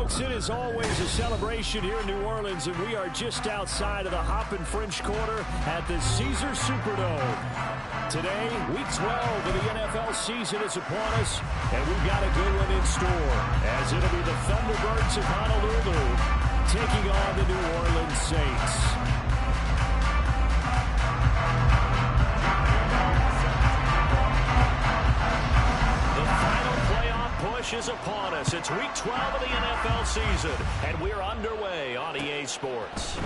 folks, it is always a celebration here in New Orleans, and we are just outside of the Hoppin' French Quarter at the Caesars Superdome. Today, Week 12 of the NFL season is upon us, and we've got a good one in store, as it'll be the Thunderbirds of Honolulu taking on the New Orleans Saints. Is upon us. It's Week 12 of the NFL season, and we're underway on EA Sports.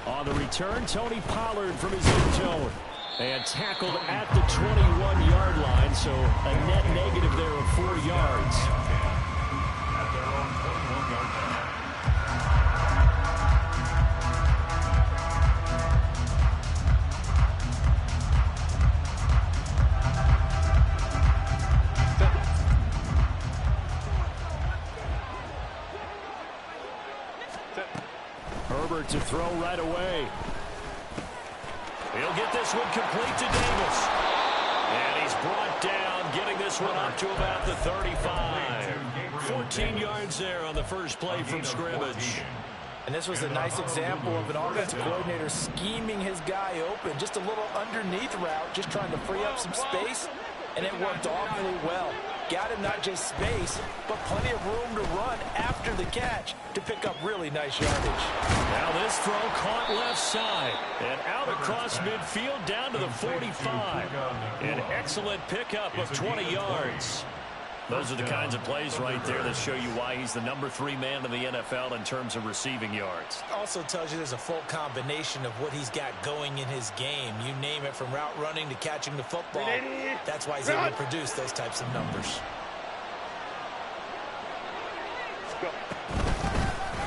On the return, Tony Pollard from his end zone. And tackled at the 21-yard line, so a net negative there of 4 yards. At their own 21-yard line. Herbert to throw right away. He'll get this one complete to Davis. And he's brought down, getting this one up to about the 35. 14 yards there on the first play from scrimmage. And this was a nice example of an offensive coordinator scheming his guy open. Just a little underneath route, just trying to free up some space. And it worked awfully well. Got him not just space, but plenty of room to run after the catch to pick up really nice yardage. Now this throw caught left side and out across midfield down to the 45. An excellent pickup of 20 yards. Those are the kinds of plays right there that show you why he's the number 3 man in the NFL in terms of receiving yards. Also tells you there's a full combination of what he's got going in his game. You name it, from route running to catching the football. That's why he's able to produce those types of numbers.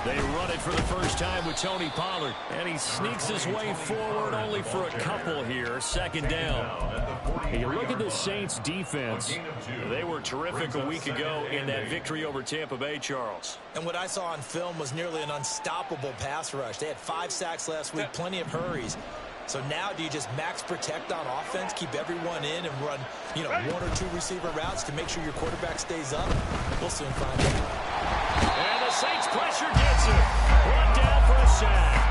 They run it for the first time with Tony Pollard, and he sneaks his way forward only for a couple here. Second down. And you look at the Saints defense. They were terrific a week ago in that victory over Tampa Bay, Charles. And what I saw on film was nearly an unstoppable pass rush. They had 5 sacks last week, plenty of hurries. So now do you just max protect on offense, keep everyone in, and run, 1 or 2 receiver routes to make sure your quarterback stays up? We'll soon find out. And the Saints pressure gets it. Brought down for a sack.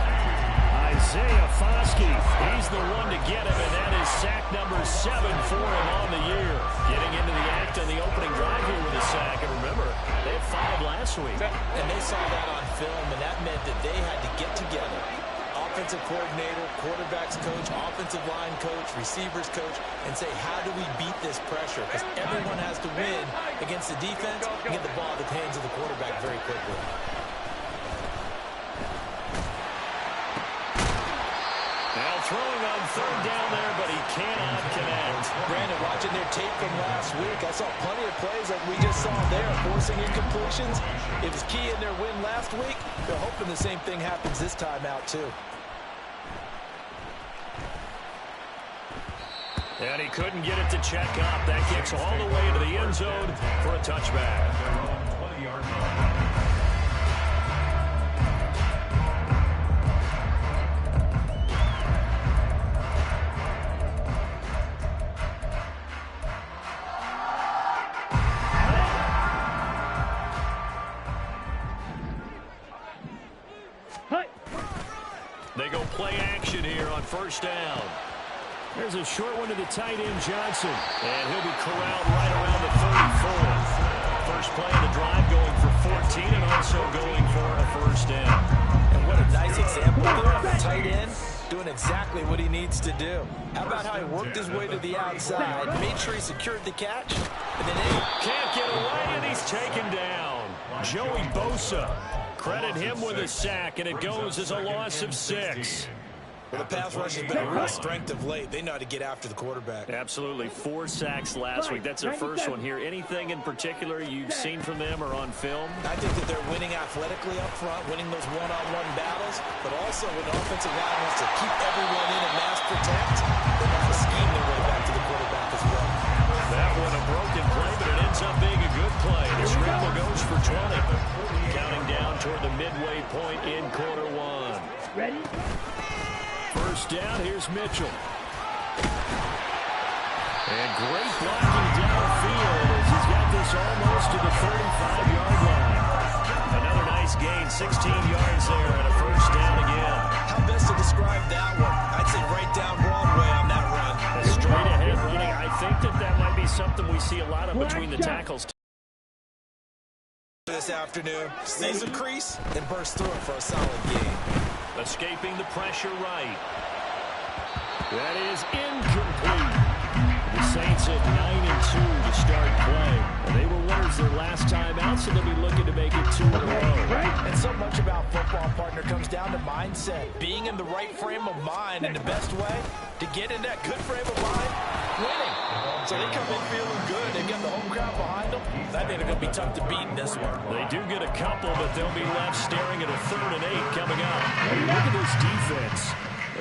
Isaiah Foskey, he's the one to get him, and that is sack number 7 for him on the year. Getting into the act on the opening drive here with a sack. And remember, they had 5 last week. And they saw that on film, and that meant that they had to get together. Offensive coordinator, quarterbacks coach, offensive line coach, receivers coach, and say, how do we beat this pressure? Because everyone has to win against the defense and get the ball in the hands of the quarterback very quickly. Now throwing on 3rd down there, but he cannot connect. Brandon, watching their tape from last week, I saw plenty of plays like we just saw there, forcing incompletions. It was key in their win last week. They're hoping the same thing happens this time out, too. And he couldn't get it to check up. That kicks all the way to the end zone for a touchback. They go play action here on 1st down. There's a short one to the tight end, Johnson. And he'll be corralled right around the 34. First play of the drive, going for 14 and also going for a 1st down. And what a nice example there of the tight end doing exactly what he needs to do. How about how he worked his way to the outside, made sure he secured the catch, and then he can't get away, and he's taken down. Joey Bosa. Credit him with a sack, and it goes as a loss of 6. Well, the pass rush has been a real strength of late. They know how to get after the quarterback. Absolutely. 4 sacks last week. That's their first one here. Anything in particular you've seen from them or on film? I think that they're winning athletically up front, winning those one-on-one battles, but also when the offensive line wants to keep everyone in and mass protect, they have to scheme their way back to the quarterback as well. That one a broken play, but it ends up being a good play. The scramble goes for 20. Counting down toward the midway point in quarter 1. Ready? 1st down, here's Mitchell. And great blocking downfield as he's got this almost to the 35-yard line. Another nice 16 yards there and a first down again. How best to describe that one? I'd say right down Broadway on that run. A straight ahead running. I think that might be something we see a lot of between the tackles. This afternoon, sees a crease and bursts through it for a solid gain. Escaping the pressure right. That is incomplete. The Saints at 9-2 to start play. They were winners their last time out, so they'll be looking to make it 2 in a row. And so much about football, partner, comes down to mindset. Being in the right frame of mind, and the best way to get in that good frame of mind, winning. So they come in feeling good. They've got the home crowd behind them. I think they're going to be tough to beat in this one. They do get a couple, but they'll be left staring at a 3rd and 8 coming up. Look at this defense.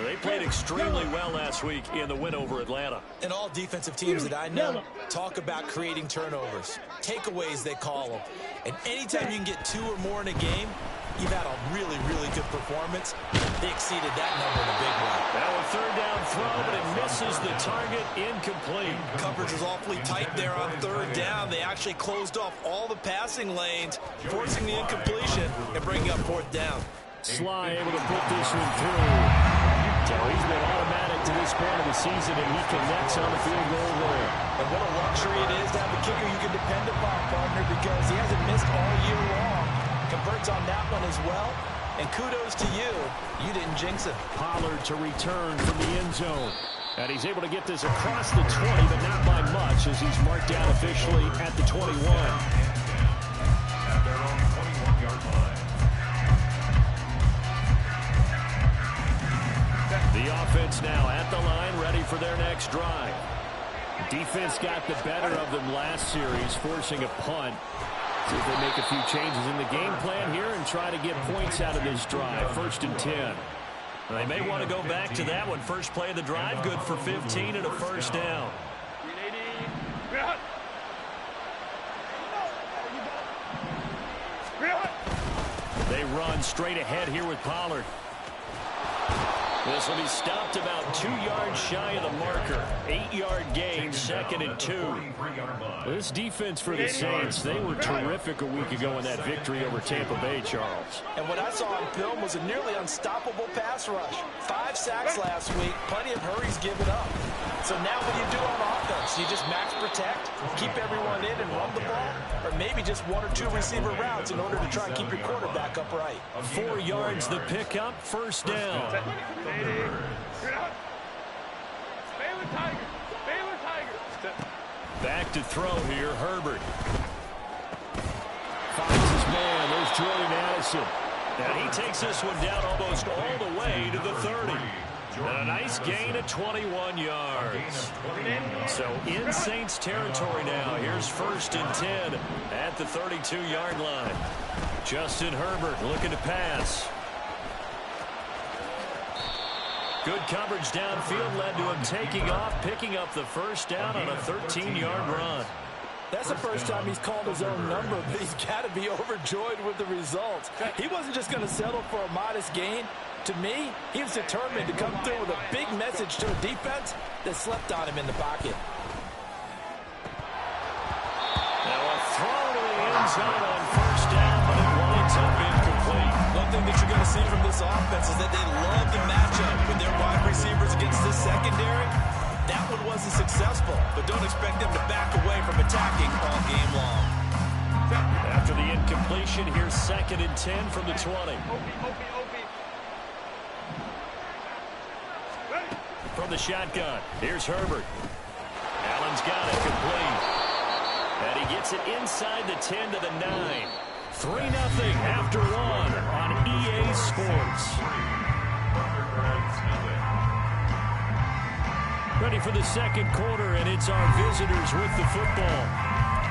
They played extremely well last week in the win over Atlanta. And all defensive teams that I know talk about creating turnovers. Takeaways, they call them. And anytime you can get 2 or more in a game, you've had a really, really good performance. They exceeded that number in a big way. Now a 3rd down throw, but it misses the target. Incomplete. Coverage was awfully tight there on 3rd down. They actually closed off all the passing lanes, forcing the incompletion and bringing up 4th down. Sly able to put this one through. So he's been automatic to this point of the season, and he connects on the field goal there. And what a luxury it is to have a kicker you can depend upon, partner, because he hasn't missed all year long. Converts on that one as well. And kudos to you. You didn't jinx it. Pollard to return from the end zone. And he's able to get this across the 20, but not by much, as he's marked down officially at the 21. At their own 21-yard line. The offense now at the line, ready for their next drive. Defense got the better of them last series, forcing a punt. See if they make a few changes in the game plan here and try to get points out of this drive. 1st and 10. They may want to go back to that one. First play of the drive, good for 15 and a first down. They run straight ahead here with Pollard. This will be stopped about 2 yards shy of the marker. 8-yard gain, 2nd and 2. This defense for the Saints, they were terrific a week ago in that victory over Tampa Bay, Charles. And what I saw on film was a nearly unstoppable pass rush. 5 sacks last week, plenty of hurries given up. So now what do you do on offense? You just max protect, keep everyone in and run the ball, or maybe just 1 or 2 receiver routes in order to try and keep your quarterback upright. 4 yards the pickup, first down. Back to throw here, Herbert. Finds his man, there's Jordan Addison. And he takes this one down almost all the way to the 30. And a nice gain of 21 yards. So in Saints territory now. Here's 1st and 10 at the 32-yard line. Justin Herbert looking to pass. Good coverage downfield led to him taking off, picking up the first down on a 13-yard run. That's the first time he's called his own number, but he's got to be overjoyed with the results. He wasn't just going to settle for a modest gain. To me, he was determined to come through with a big message to a defense that slept on him in the pocket. Now a throw to the end zone on first down, but it winds up incomplete. One thing that you're going to see from this offense is that they love the matchup with their wide receivers against this secondary. That one wasn't successful, but don't expect them to back away from attacking all game long. After the incompletion, here's 2nd and 10 from the 20. From the shotgun, here's Herbert. Allen's got it complete. And he gets it inside the 10 to the 9. 3-0 after 1 on EA Sports. Ready for the 2nd quarter, and it's our visitors with the football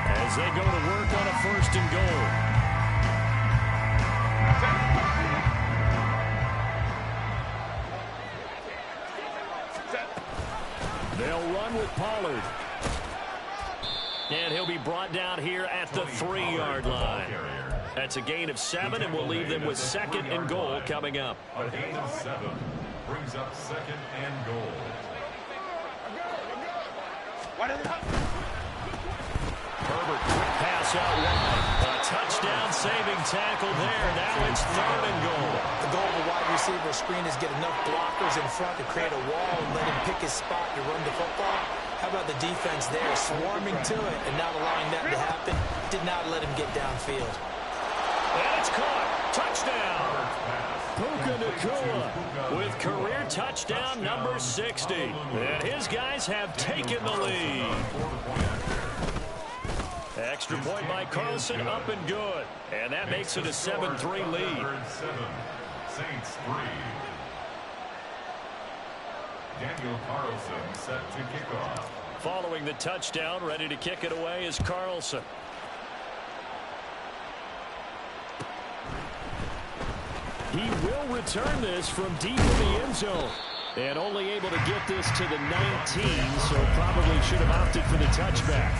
as they go to work on a 1st and goal. They'll run with Pollard. And he'll be brought down here at the 3-yard line. That's a gain of 7, and we'll leave them with 2nd and goal coming up. A gain of 7 brings up 2nd and goal. Herbert, quick pass out wide. A touchdown. touchdown-saving tackle there. Now it's 3rd and goal. The goal of a wide receiver screen is get enough blockers in front to create a wall and let him pick his spot to run the football. How about the defense there, swarming to it and not allowing that to happen? Did not let him get downfield. And it's caught. Touchdown. Puka Nacua with career touchdown number 60. And his guys have taken the lead. Extra point by Carlson, up and good. And that makes it a 7-3 lead. Saints 3. Daniel Carlson set to kick off. Following the touchdown, ready to kick it away is Carlson. He will return this from deep in the end zone. And only able to get this to the 19, so probably should have opted for the touchback.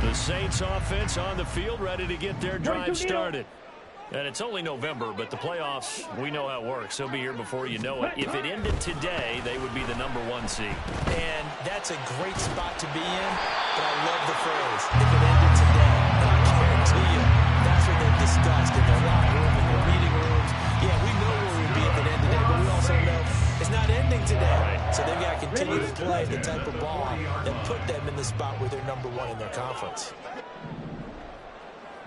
The Saints offense on the field, ready to get their drive started. And it's only November, but the playoffs, we know how it works. They'll be here before you know it. If it ended today, they would be the number 1 seed. And that's a great spot to be in, but I love the phrase, if it ended today. And I guarantee you, that's what they've discussed in their locker room, in their meeting rooms. Yeah, we know where we'll be at the end today, but we also know it's not ending today. Right. So they've got to continue to play the type of ball that put them in the spot where they're number 1 in their conference.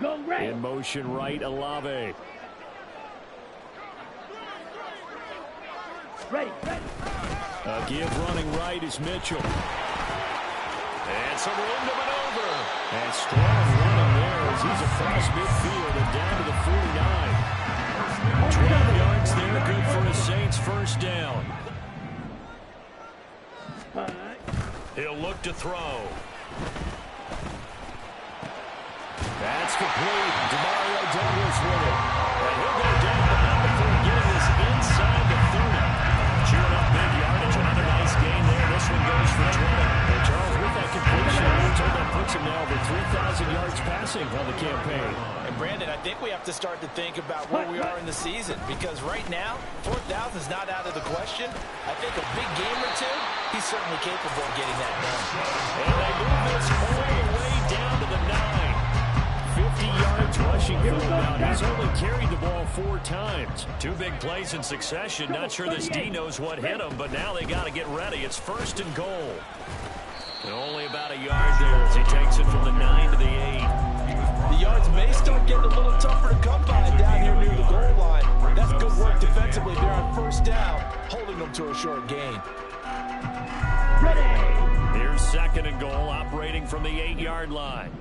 In motion right, Olave. A give running right is Mitchell. And some room to maneuver. And strong running there as he's across midfield and down to the 49. 12 yards there, good for a Saints first down. He'll look to throw. That's complete. Demario Douglas with it. And he'll go down the mountain before getting this inside the 30. Chewing up big yardage. Another nice gain there. This one goes for 20. And Charles, with that completion, we're told that puts him now over 3,000 yards passing on the campaign. And Brandon, I think we have to start to think about where we are in the season, because right now, 4,000 is not out of the question. I think a big game or two, he's certainly capable of getting that done. And they move this all the way down to the 9. 50 yards rushing for him now. He's only carried the ball 4 times. 2 big plays in succession. Not sure this D knows what hit him, but now they got to get ready. It's 1st and goal. And only about a yard there as he takes it from the 9 to the 8. The yards may start getting a little tougher to come by down here near the goal line. That's good work defensively there on 1st down, holding them to a short gain. Here's 2nd and goal, operating from the 8-yard line.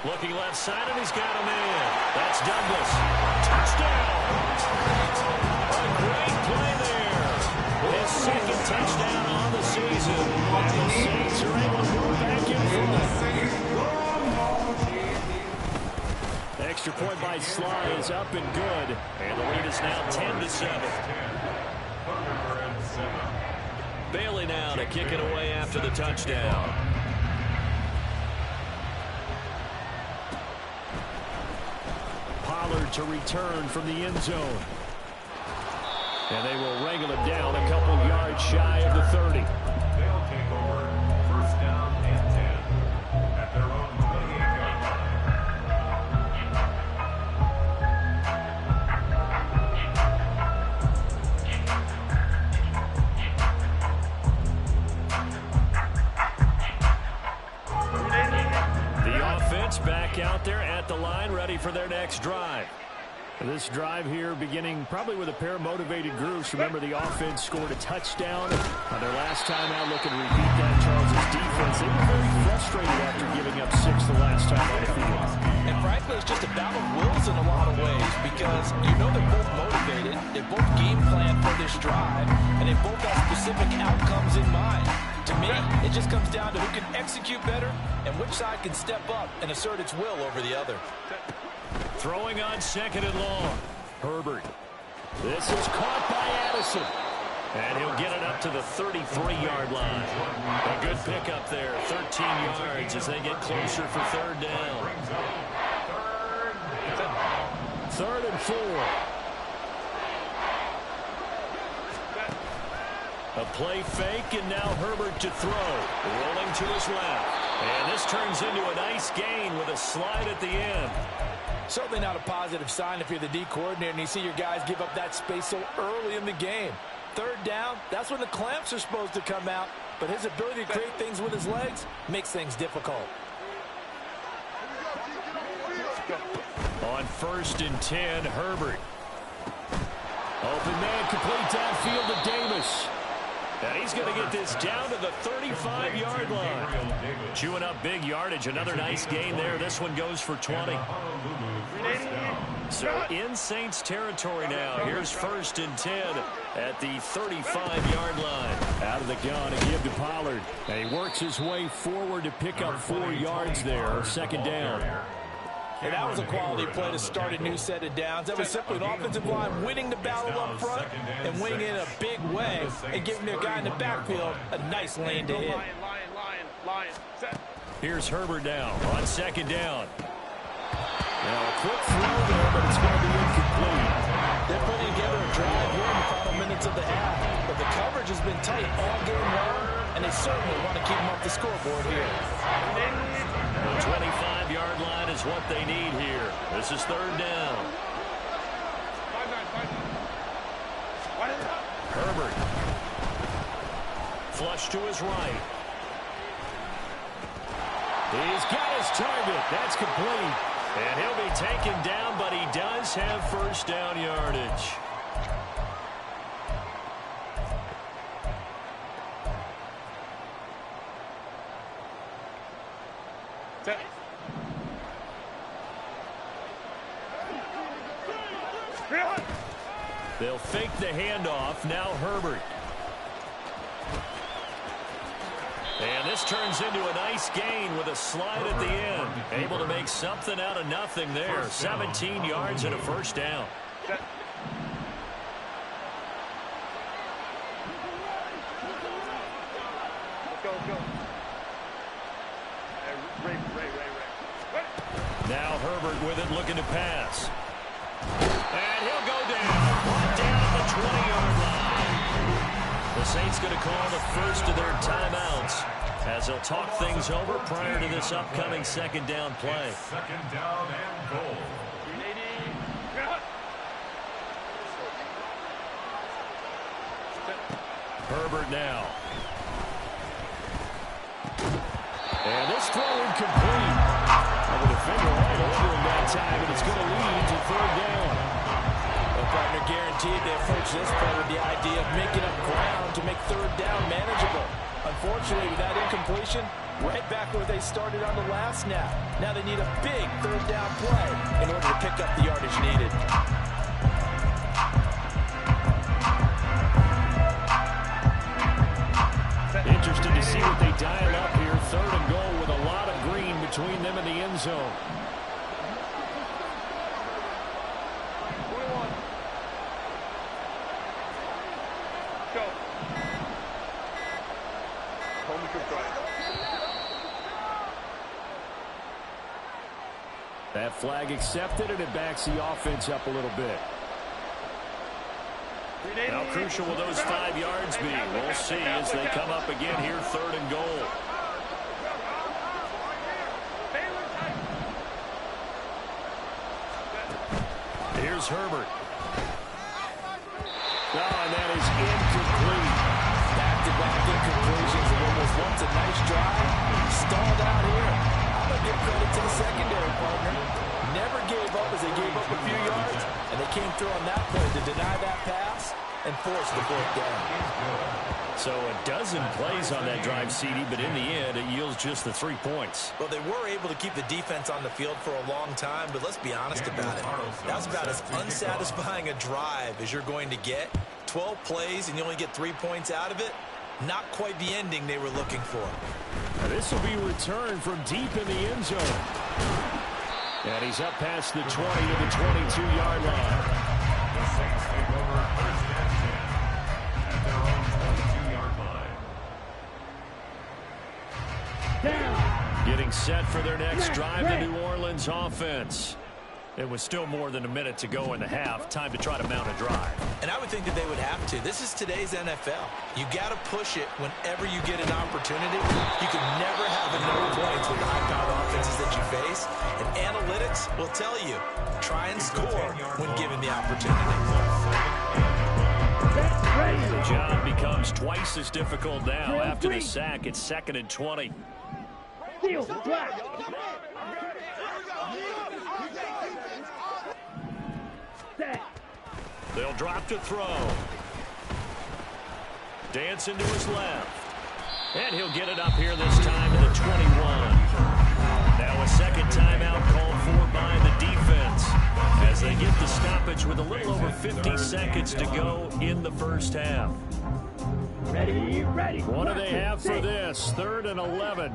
Looking left side, and he's got him in. That's Douglas. Touchdown! A great play there. His 2nd touchdown on the season. And the Saints are able to move back in front. Extra point by Sly is up and good. And the lead is now 10-7. Bailey now to kick it away after the touchdown. Pollard to return from the end zone. And they will wrangle him down a couple yards shy of the 30. They'll take over 1st down and 10 at their own 28-yard line. The offense back out there at the line, ready for their next drive. This drive here beginning probably with a pair of motivated groups. Remember, the offense scored a touchdown on their last time out. Looking to repeat that. Charles' defense, they were very frustrated after giving up 6 the last time on the field. And frankly, it's just a battle of wills in a lot of ways, because you know they're both motivated, they both game plan for this drive, and they both have specific outcomes in mind. To me, it just comes down to who can execute better and which side can step up and assert its will over the other. Throwing on 2nd and long. Herbert. This is caught by Addison. And he'll get it up to the 33-yard line. A good pickup there. 13 yards as they get closer for 3rd down. 3rd and 4. A play fake, and now Herbert to throw. Rolling to his left. And this turns into a nice gain with a slide at the end. Certainly not a positive sign if you're the D coordinator and you see your guys give up that space so early in the game. Third down, that's when the clamps are supposed to come out. But his ability to create things with his legs makes things difficult. On 1st and 10, Herbert. Open man, complete downfield to Davis. And he's going to get this down to the 35-yard line. Chewing up big yardage. Another nice gain there. This one goes for 20. So in Saints territory now. Here's 1st and 10 at the 35-yard line. Out of the gun and give to Pollard. And he works his way forward to pick up 4 yards there. 2nd down. And that was a quality play to start a new set of downs. That was simply an offensive line winning the battle up front and winning it in a big way and giving their guy in the backfield a nice lane to hit. Here's Herbert now on 2nd down. Now a quick throw there, but it's going to be incomplete. They're putting together a drive here in the final minutes of the half. But the coverage has been tight all game long, and they certainly want to keep them off the scoreboard here. The 25-yard line is what they need here. This is 3rd down. Herbert. Flush to his right. He's got his target. That's complete. And he'll be taken down, but he does have 1st down yardage. They'll fake the handoff. Now Herbert. And this turns into a nice gain with a slide at the end. Able to make something out of nothing there. 17 yards and a 1st down. Now Herbert with it, looking to pass. And he'll go down at the 20-yard line. The Saints going to call the first of their timeouts as they'll talk things over prior to this upcoming 2nd down play. 2nd down and goal. Herbert now. And this throw incomplete. The defender all over him that time, and it's going to lead to 3rd down. Well, partner, guaranteed they approach this play with the idea of making up ground to make 3rd down manageable. Unfortunately, with that incompletion, right back where they started on the last snap. Now they need a big 3rd down play in order to pick up the yardage needed. Interested to see what they dial up here. 3rd and goal with a lot of green between them and the end zone. Go. Home control. That flag accepted, and it backs the offense up a little bit. How crucial will those 5 yards be? We'll see as they come up again here, 3rd and goal. Here's Herbert. Oh, and that is incomplete. Back-to-back incompletions of what was once a nice drive. Stalled out here. I'm going to give credit to the secondary, partner. Never gave up as they gave up a few yards, and they came through on that play to deny that pass and force the 4th down. So a dozen plays on that drive, CD, but in the end, it yields just the 3 points. Well, they were able to keep the defense on the field for a long time, but let's be honest about it. That was about as unsatisfying a drive as you're going to get. 12 plays, and you only get 3 points out of it. Not quite the ending they were looking for. Now this will be returned from deep in the end zone. And he's up past the 20 to the 22-yard line. The Saints take over 1st and 10 at their own 22-yard line. Getting set for their next drive, the New Orleans offense. It was still more than a minute to go in the half. Time to try to mount a drive. And I would think that they would have to. This is today's NFL. You got to push it whenever you get an opportunity. You can never have enough points with the high-powered offenses that you face. And analytics will tell you, try and score when given the opportunity. The job becomes twice as difficult now. After the sack, it's 2nd and 20. They'll drop to throw. Dancing to his left. And he'll get it up here this time to the 21. Now a second timeout called for by the defense as they get the stoppage with a little over 50 seconds to go in the first half. Ready. What do they have for this? 3rd and 11.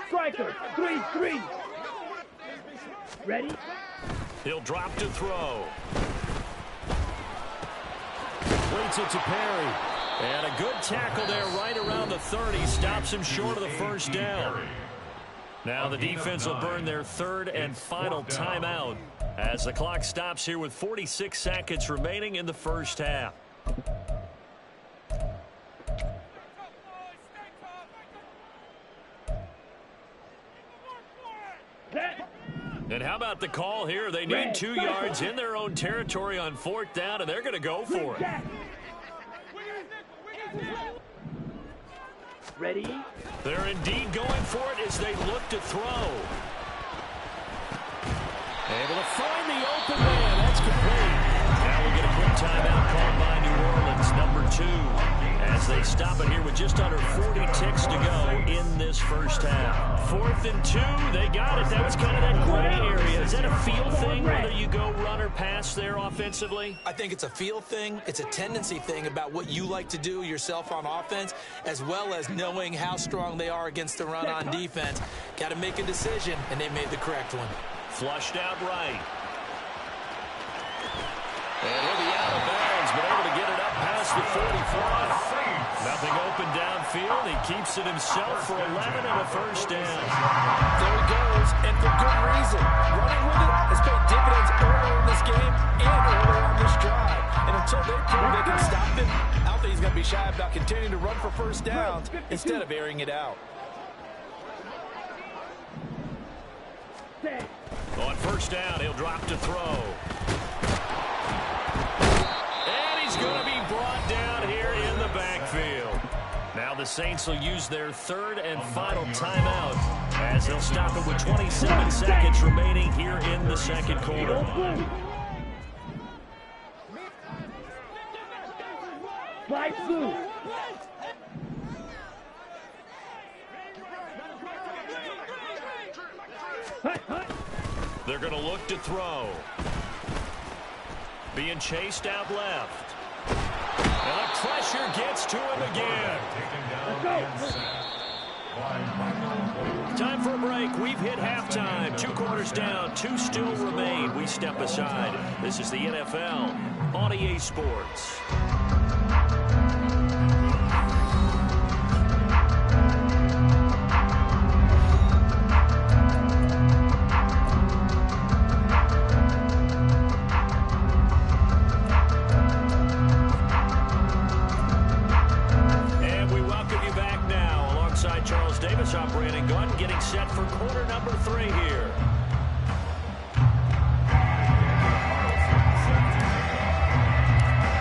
Striker, 3-3. Ready? He'll drop to throw. Waits it to Perry. And a good tackle there right around the 30. Stops him short of the first down. Now the defense will burn their 3rd and final timeout as the clock stops here with 46 seconds remaining in the first half. And how about the call here? They need 2 yards in their own territory on 4th down, and they're going to go for it. Ready? They're indeed going for it as they look to throw. Able to find the open man. That's complete. Now we get a quick timeout called by New Orleans, number 2. As they stop it here with just under 40 ticks to go in this first half. 4th and 2, they got it. That was kind of that gray area. Is that a feel thing, whether you go run or pass there offensively? I think it's a feel thing. It's a tendency thing about what you like to do yourself on offense, as well as knowing how strong they are against the run on defense. Got to make a decision, and they made the correct one. Flushed out right. And he'll be out of bounds, but able to get it up past the 45. Nothing open downfield. He keeps it himself for 11 and a first down. There he goes, and for good reason. Running with it has paid dividends earlier in this game and earlier on this drive. And until they prove they can stop him, I don't think he's going to be shy about continuing to run for first downs instead of airing it out. On first down, he'll drop to throw. And he's going to be brought down here in the backfield. Now the Saints will use their 3rd and final timeout as they'll stop it with 27 seconds remaining here in the second quarter. Fly blue. They're going to look to throw. Being chased out left. And the pressure gets to him again. Time for a break. We've hit halftime. 2 quarters down. 2 still remain. We step aside. This is the NFL on EA Sports. Charles Davis, I'm Brandon Gunn, getting set for quarter number 3 here.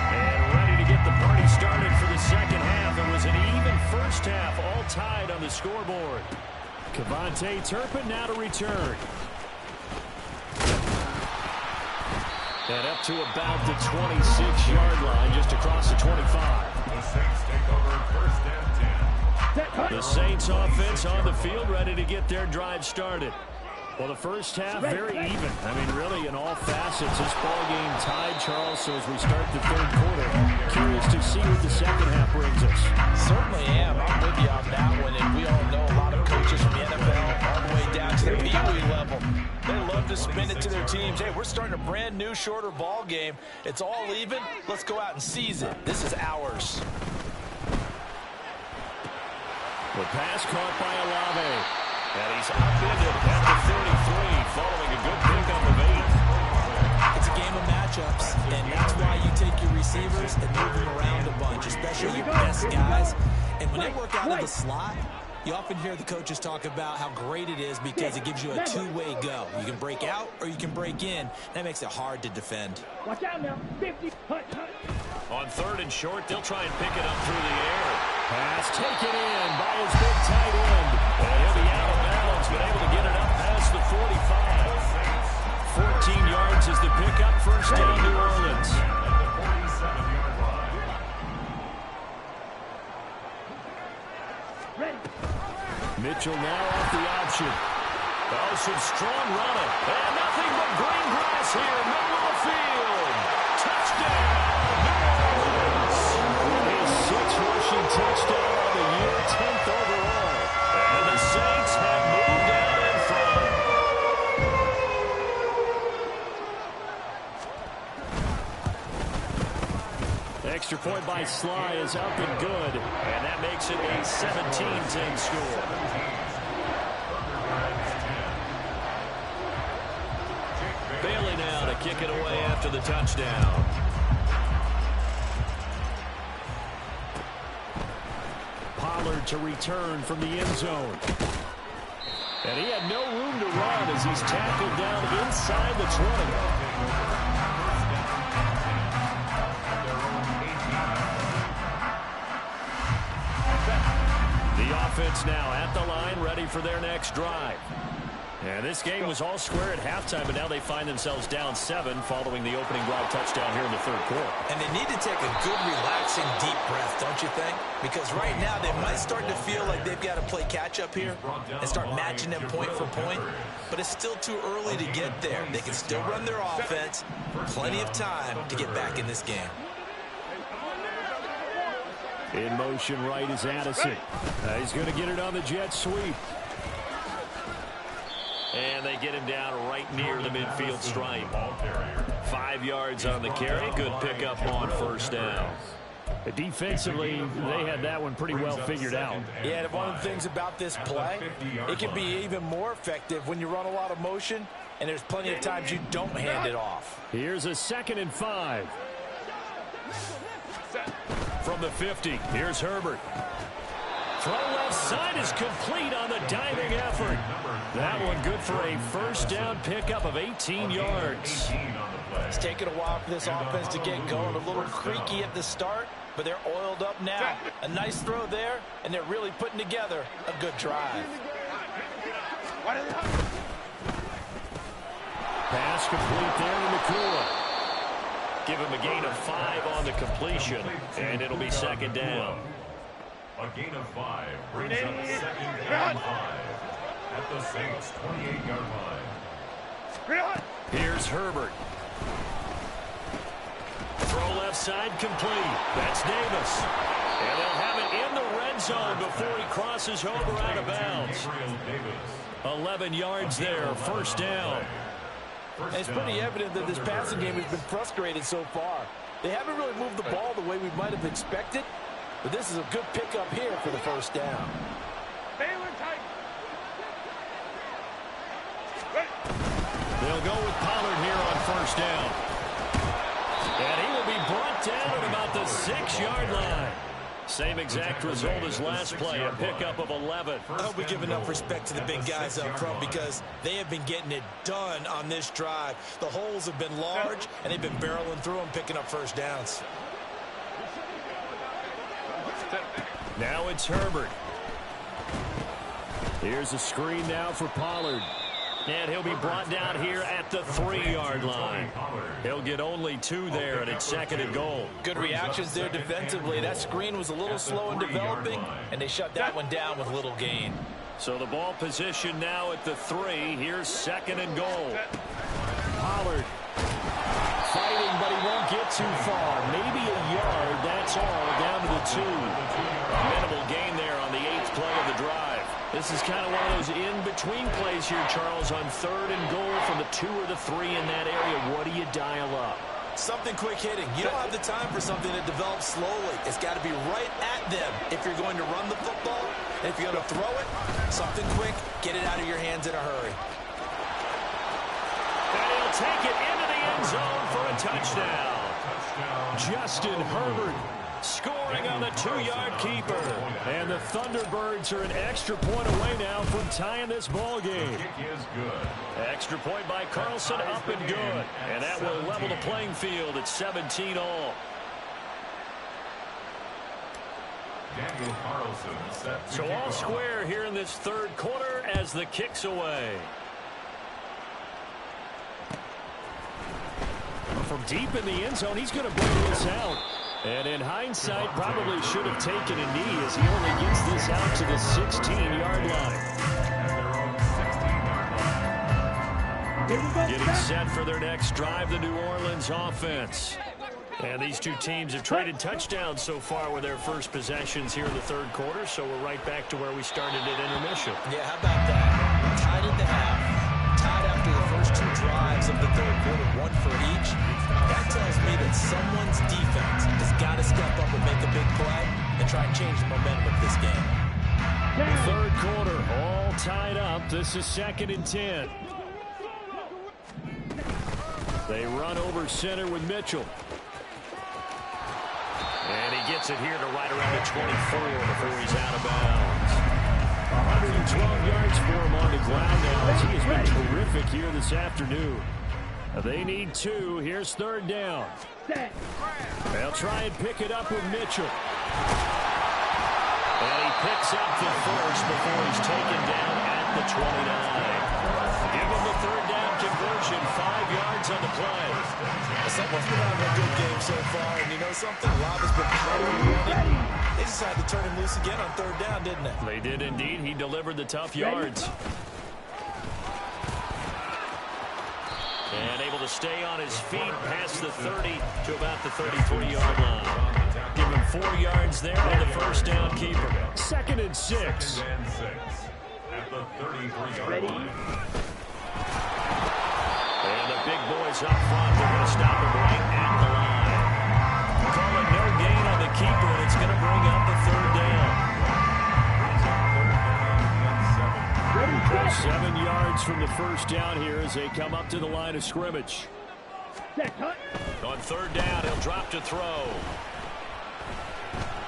And ready to get the party started for the second half. It was an even first half, all tied on the scoreboard. Kevontae Turpin now to return. And up to about the 26-yard line, just across the 25. The Saints take over first and 10. The Saints offense on the field, ready to get their drive started. Well, the first half, very even. I mean, really, in all facets, this ball game tied, Charles. So as we start the 3rd quarter, curious to see what the second half brings us. Certainly am. I'm with you on that one. And we all know a lot of coaches from the NFL all the way down to the Pee Wee level. They love to spin it to their teams. Hey, we're starting a brand new, shorter ball game. It's all even. Let's go out and seize it. This is ours. The pass caught by Olave. And he's upended at the 33 following a good pickup of 8. It's a game of matchups, and that's why you take your receivers and move them around a bunch, especially your best guys. And when they work out of the slot, you often hear the coaches talk about how great it is because it gives you a two-way go. You can break out or you can break in. That makes it hard to defend. Watch out now. 50. On 3rd and short, they'll try and pick it up through the air. Pass taken in by his big tight end. And he'll be out of bounds, but able to get it up past the 45. 14 yards is the pickup. First down, New Orleans. Mitchell now off the option. Oh, some strong running. And nothing but green grass here. Middle of the field. Touchdown, New Orleans. His 6th rushing touchdown on the year, 10th overall. And the Saints have moved out in front. Extra point by Sly is up and good. And that makes it a 17-10 score. Bailey now to kick it away after the touchdown. Pollard to return from the end zone. And he had no room to run as he's tackled down inside the 20. The offense now at the line, ready for their next drive. And this game was all square at halftime, but now they find themselves down 7 following the opening drive touchdown here in the 3rd quarter. And they need to take a good, relaxing, deep breath, don't you think? Because right now they might start to feel like they've got to play catch-up here and start matching them point for point. But it's still too early to get there. They can still run their offense. Plenty of time to get back in this game. In motion right is Addison. He's going to get it on the jet sweep. And they get him down right near the midfield stripe. 5 yards on the carry. Good pickup on first down. Defensively, they had that one pretty well figured out. Yeah, and one of the things about this play, it can be even more effective when you run a lot of motion, and there's plenty of times you don't hand it off. Here's a 2nd and 5. From the 50, here's Herbert. Throw left side is complete on the diving effort. That one good for a first down pickup of 18 yards. It's taken a while for this offense to get going. A little creaky at the start, but they're oiled up now. A nice throw there, and they're really putting together a good drive. Pass complete there to Nakua. Give him a gain of 5 on the completion, and it'll be 2nd down. A gain of 5 brings up 2nd and 5 at the Saints' 28-yard line. Here's Herbert. Throw left side complete. That's Davis. And they'll have it in the red zone before he crosses over out of bounds. 11 yards there, first down. And it's pretty evident that this passing game has been frustrated so far. They haven't really moved the ball the way we might have expected, but this is a good pickup here for the first down. They'll go with Pollard here on first down. And he will be brought down at about the 6-yard line. Same exact result as last play, a pickup of 11. I hope we give enough respect to the big guys up front because they have been getting it done on this drive. The holes have been large, and they've been barreling through them, picking up first downs. Now it's Herbert. Here's a screen now for Pollard. And he'll be brought down here at the 3-yard line. He'll get only 2 there, and it's 2nd and goal. Good reactions there defensively. That screen was a little slow in developing, and they shut that one down with little gain. So the ball position now at the 3. Here's 2nd and goal. Pollard fighting, but he won't get too far. Maybe a yard, that's all, down to the 2. A minimal gain there on the 8th play of the drive. This is kind of one of those in-between plays here, Charles, on 3rd and goal from the 2 or the 3 in that area. What do you dial up? Something quick hitting. You don't have the time for something that develops slowly. It's got to be right at them if you're going to run the football. And if you're going to throw it, something quick, get it out of your hands in a hurry. And he'll take it into the end zone for a touchdown. Justin Herbert scoring on the 2-yard keeper. And the Thunderbirds are an extra point away now from tying this ball game. Extra point by Carlson, up and good. And that will level the playing field at 17 all. Daniel Carlson set to So kick all off. square here in this 3rd quarter as the kick's away. From deep in the end zone, he's going to bring this out. And in hindsight, probably should have taken a knee as he only gets this out to the 16-yard line. Getting set for their next drive, the New Orleans offense. And these two teams have traded touchdowns so far with their first possessions here in the 3rd quarter, so we're right back to where we started at intermission. Yeah, how about that? Tied at the half, tied after the first 2 drives of the 3rd quarter, 1 for each. That tells me that someone's defense has got to step up and make a big play and try and change the momentum of this game. 3rd quarter, all tied up. This is 2nd and 10. They run over center with Mitchell. And he gets it here to right around the 24 before he's out of bounds. 112 yards for him on the ground now as he has been terrific here this afternoon. They need 2. Here's 3rd down. They'll try and pick it up with Mitchell. And he picks up the first before he's taken down at the 29. Give him the 3rd down conversion, 5 yards on the play. Someone's been having a good game so far, and you know something? Rob has been running. They just had to turn him loose again on 3rd down, didn't they? They did indeed. He delivered the tough yards. And able to stay on his feet past the 30 to about the 33-yard line. Give him 4 yards there on the first down keeper. 2nd and 6. 2nd and 6 at the 33-yard line. And the big boys up front, they're going to stop him right at the line. Call it no gain on the keeper, and it's going to bring up the 3rd down. 7 yards from the first down here as they come up to the line of scrimmage. On 3rd down, he'll drop to throw.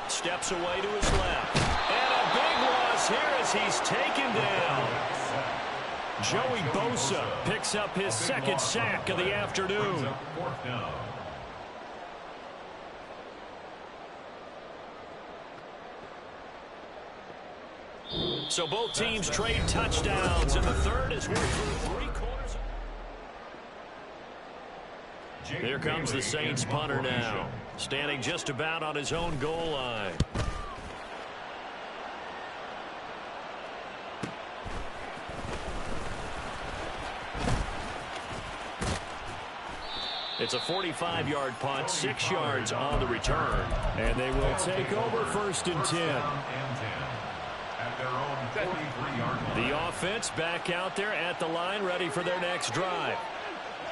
Steps away to his left. And a big loss here as he's taken down. Joey Bosa picks up his 2nd sack of the afternoon. 4th down. So both teams trade touchdowns in the 3rd as we're through 3 quarters. Here comes the Saints punter now, standing just about on his own goal line. It's a 45-yard punt, 6 yards on the return. And they will take over 1st and 10. The offense back out there at the line, ready for their next drive.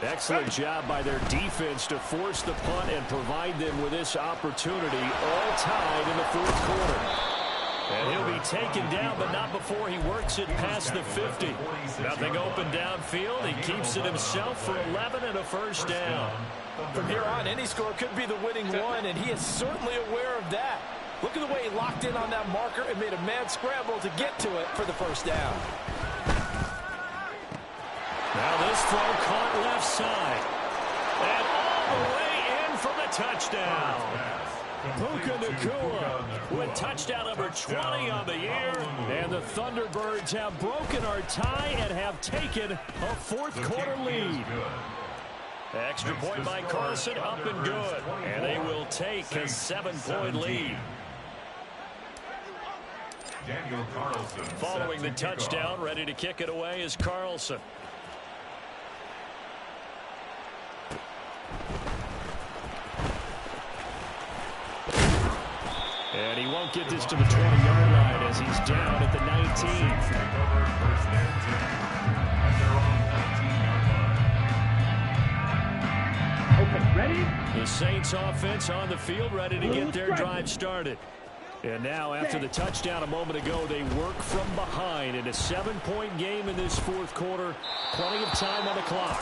Excellent job by their defense to force the punt and provide them with this opportunity, all tied in the 4th quarter. And he'll be taken down, but not before he works it past the 50. Nothing open downfield. He keeps it himself for 11 and a 1st down. From here on, any score could be the winning one, and he is certainly aware of that. Look at the way he locked in on that marker and made a mad scramble to get to it for the 1st down. Now this throw caught left side. And all the way in for the touchdown. Puka Nacua with touchdown number 20 on the year. And the Thunderbirds have broken our tie and have taken a 4th quarter lead. Extra point by Carlson, up and good. And they will take a 7-point lead. Daniel Carlson. Following the touchdown, ready to kick it away is Carlson. And he won't get this to the 20-yard line as he's down at the 19. Okay, ready? The Saints offense on the field, ready to get their drive started. And now, after the touchdown a moment ago, they work from behind in a 7-point game in this fourth quarter. Plenty of time on the clock.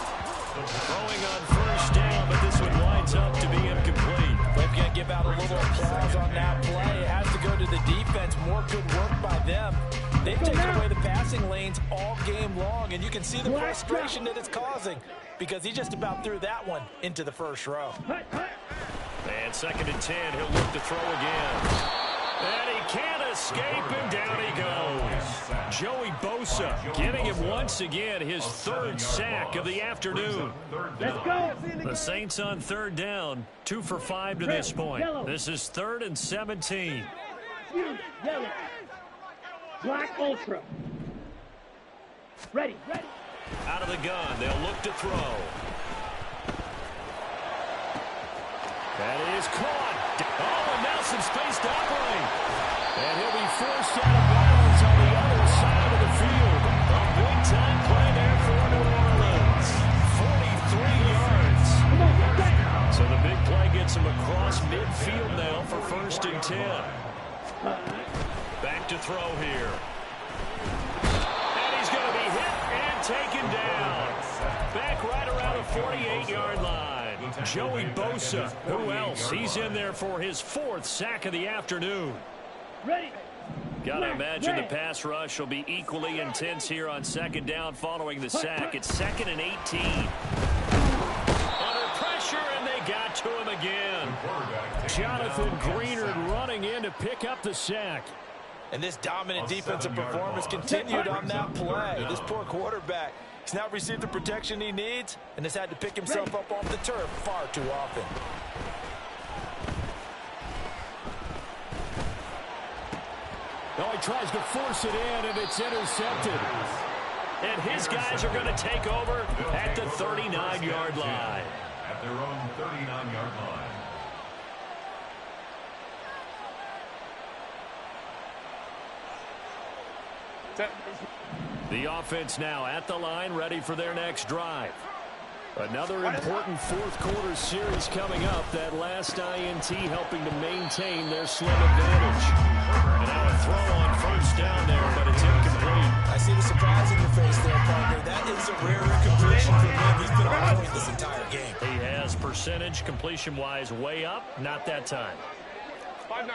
Throwing on first down, but this one winds up to be incomplete. We're going to give out a little applause on that play. It has to go to the defense. More good work by them. They've taken away the passing lanes all game long, and you can see the frustration that it's causing because he just about threw that one into the first row. And 2nd and 10, he'll look to throw again. And he can't escape, and down he goes. Joey Bosa getting him once again his 3rd sack of the afternoon. Let's go. The Saints on 3rd down, 2 for 5 to this point. This is 3rd and 17. Yellow. Black Ultra. Ready. Out of the gun, they'll look to throw. That is caught. Oh, and now some space to operate. And he'll be forced out of bounds on the other side of the field. A big-time play there for New Orleans. 43 yards. So the big play gets him across midfield now for 1st and 10. Back to throw here. And he's going to be hit and taken down. Back right around the 48-yard line. Joey Bosa, who else? He's in there for his 4th sack of the afternoon. Ready. Gotta imagine the pass rush will be equally intense here on 2nd down following the sack. It's 2nd and 18. Under pressure, and they got to him again. Jonathan Greenard running in to pick up the sack. And this dominant defensive performance continued on that play. This poor quarterback, he's now received the protection he needs and has had to pick himself up off the turf far too often. Well, he tries to force it in, and it's intercepted. And his guys are going to take over at the 39-yard line. At their own 39-yard line. The offense now at the line, ready for their next drive. Another important fourth quarter series coming up. That last INT helping to maintain their slim advantage. And now a throw on first down there, but it's incomplete. I see the surprise in your face there, partner. That is a rare incompletion for him. He's been on point this entire game. He has percentage completion-wise way up. Not that time. 5-9.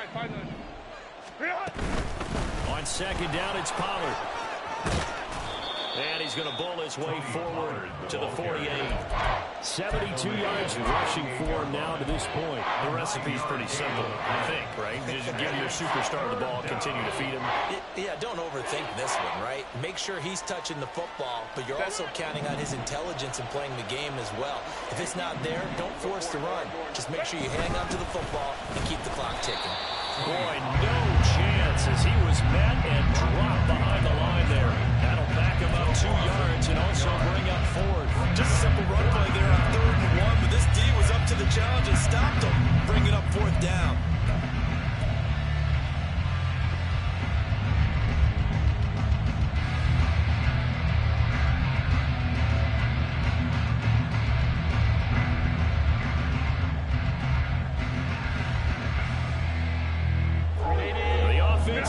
On 2nd down, it's Pollard. And he's going to bowl his way forward to the 48. 72 yards rushing for him now to this point. The recipe's pretty simple, I think, right? Just give your superstar the ball, continue to feed him. Yeah, don't overthink this one, right? Make sure he's touching the football, but you're also counting on his intelligence in playing the game as well. If it's not there, don't force the run. Just make sure you hang on to the football and keep the clock ticking. Boy, no chance as he was met and dropped behind the line there. That'll back him up 2 yards and also bring up 4th. Just a simple run play there on 3rd and 1, but this D was up to the challenge and stopped him, bringing up 4th down.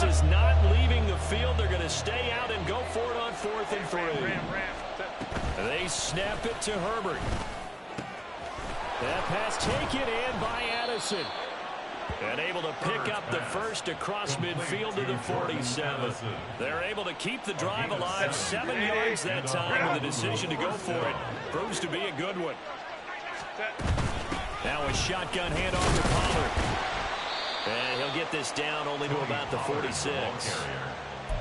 Is not leaving the field. They're going to stay out and go for it on 4th and 3. They snap it to Herbert. That pass taken in by Addison. And able to pick up the first across midfield to the 47. They're able to keep the drive alive. 7 yards that time, and the decision to go for it proves to be a good one. Now a shotgun handoff to Pollard. And he'll get this down only to about the 46.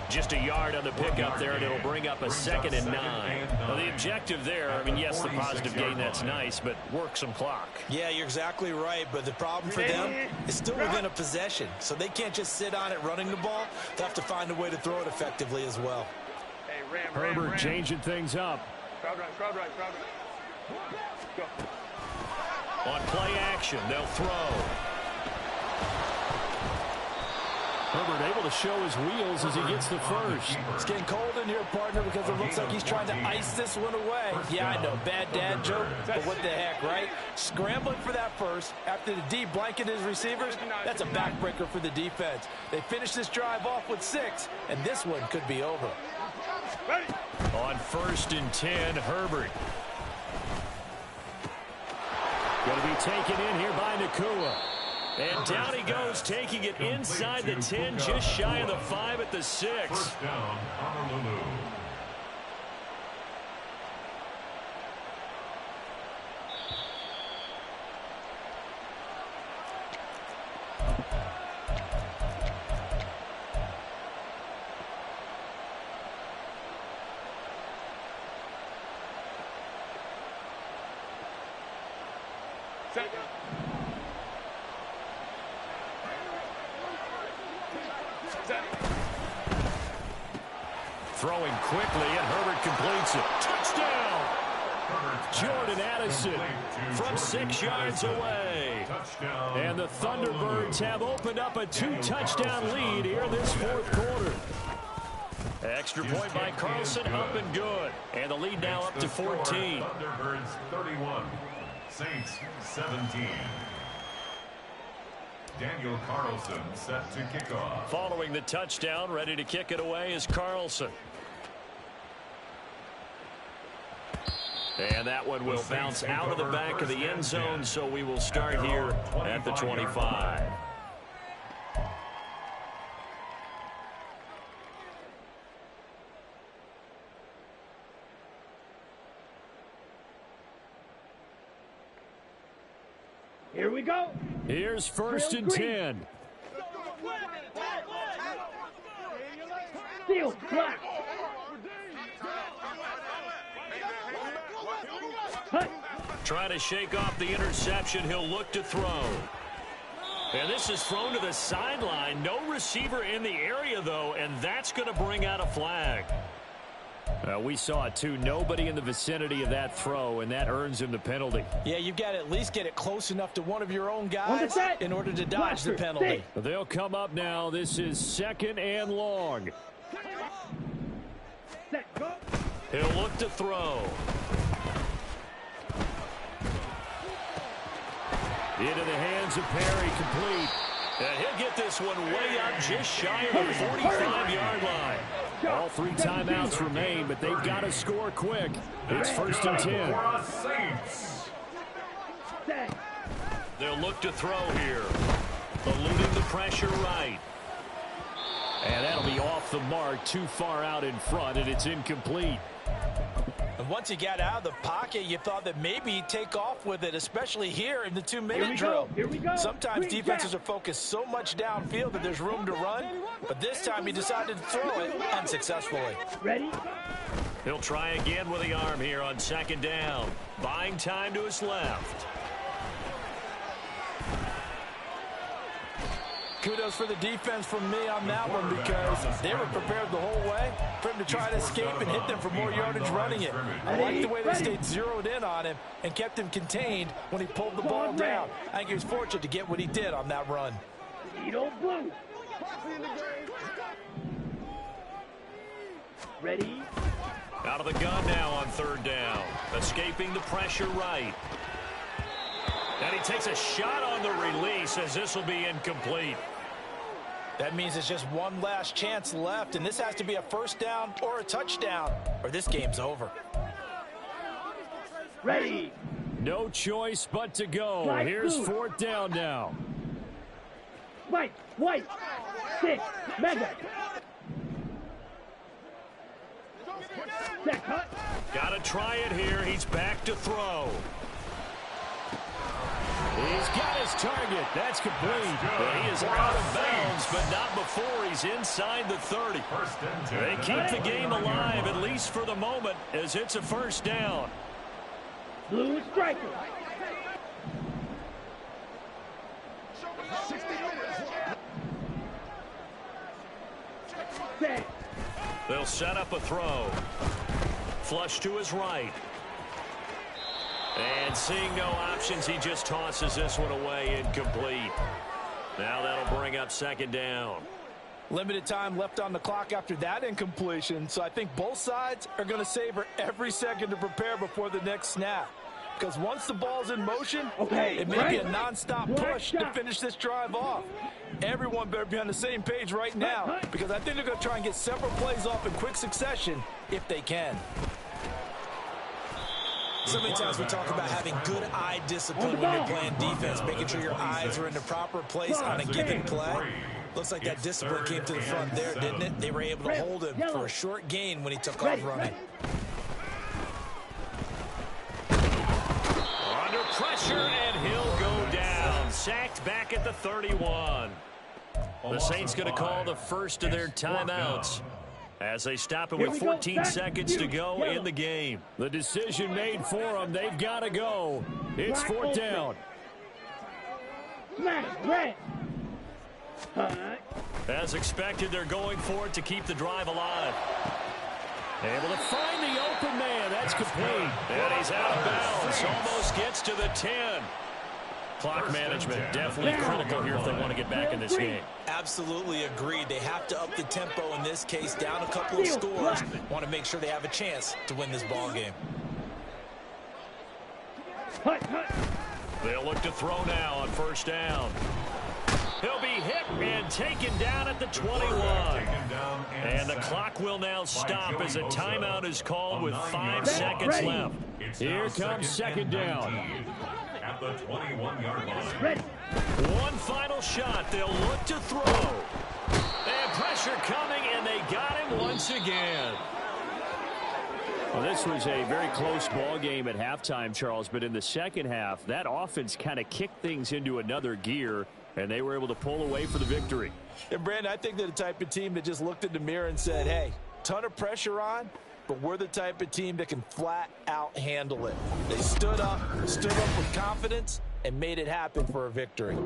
Just a yard on the pickup there, and it'll bring up a 2nd and 9. Well, the objective there, I mean, yes, the positive gain, that's nice, but work some clock. Yeah, you're exactly right, but the problem for them is still within a possession, so they can't just sit on it running the ball. They'll have to find a way to throw it effectively as well. Herbert changing things up. Crowd right. Go. On play action, they'll throw. Herbert able to show his wheels as he gets the first. It's getting cold in here, partner, because it looks like he's trying to ice this one away. Yeah, I know, bad dad joke, but what the heck, right? Scrambling for that first after the D blanketed his receivers, that's a backbreaker for the defense. They finished this drive off with 6, and this one could be over. On 1st and 10, Herbert. Going to be taken in here by Nacua. And down he goes, taking it inside the 10, just shy of the 5 at the 6. First down, Honolulu. Throwing quickly, and Herbert completes it. Touchdown! Jordan Addison from 6 yards away. And the Thunderbirds have opened up a 2-touchdown lead here this 4th quarter. Extra point by Carlson, up and good. And the lead now up to 14. Thunderbirds 31, Saints 17. Daniel Carlson set to kick off. Following the touchdown, ready to kick it away is Carlson. And that one will bounce out of the back of the end zone, so we will start here at the 25. Here we go. Here's 1st and 10. Steal, black. Trying to shake off the interception. He'll look to throw. And this is thrown to the sideline. No receiver in the area, though, and that's going to bring out a flag. We saw it, too. Nobody in the vicinity of that throw, and that earns him the penalty. Yeah, you've got to at least get it close enough to one of your own guys in order to dodge the penalty. They'll come up now. This is 2nd and long. He'll look to throw. Into the hands of Perry, complete. And he'll get this one way up just shy of the 45-yard line. All 3 timeouts remain, but they've got to score quick. It's 1st and 10. They'll look to throw here. Eluding the pressure right. And that'll be off the mark, too far out in front, and it's incomplete. And once he got out of the pocket, you thought that maybe he'd take off with it, especially here in the 2-minute drill. Sometimes defenses are focused so much downfield that there's room to run, but this time he decided to throw it unsuccessfully. Ready? He'll try again with the arm here on 2nd down. Buying time to his left. Kudos for the defense from me on that one, because they were prepared the whole way for him to try to escape and hit them for more yardage running it. I like the way they stayed zeroed in on him and kept him contained when he pulled the ball down. I think he was fortunate to get what he did on that run. Blue. Ready? Out of the gun now on 3rd down. Escaping the pressure right. And he takes a shot on the release as this will be incomplete. That means it's just one last chance left, and this has to be a 1st down or a touchdown, or this game's over. Ready. No choice but to go. Right, here's blue. 4th down now. White. 6. Mega. Set cut. Got to try it here. He's back to throw. He's got his target. That's complete. He is out of bounds, but not before he's inside the 30. They keep the game alive, at least for the moment, as it's a 1st down. Blue striker. Set. They'll set up a throw. Flush to his right. And seeing no options, he just tosses this one away, incomplete. Now that'll bring up 2nd down. Limited time left on the clock after that incompletion, so I think both sides are going to savor every second to prepare before the next snap. Because once the ball's in motion, it may be a non-stop push to finish this drive off. Everyone better be on the same page right now, because I think they're going to try and get several plays off in quick succession if they can. So many times we talk about having good eye discipline when you're playing defense, making sure your eyes are in the proper place on a given play. Looks like that discipline came to the front there, didn't it? They were able to hold him for a short gain when he took off running. Under pressure, and he'll go down. Sacked back at the 31. The Saints going to call the first of their timeouts as they stop it with 14 seconds to go in the game. The decision made for them. They've got to go. It's fourth down. Smash, red. As expected, they're going for it to keep the drive alive. Able to find the open man. That's complete. And he's out of bounds. Almost gets to the 10. Clock management definitely critical here if they want to get back in this game. Absolutely agreed. They have to up the tempo in this case, down a couple of scores. Want to make sure they have a chance to win this ball game. They'll look to throw now on first down. He'll be hit and taken down at the 21. And the clock will now stop as a timeout is called with 5 seconds left. Here comes second down. At the 21-yard line. One final shot. They'll look to throw. They have pressure coming, and they got him once again. Well, this was a very close ball game at halftime, Charles, but in the second half, that offense kind of kicked things into another gear, and they were able to pull away for the victory. And, Brandon, I think they're the type of team that just looked in the mirror and said, hey, ton of pressure on, but we're the type of team that can flat out handle it. They stood up with confidence, and made it happen for a victory.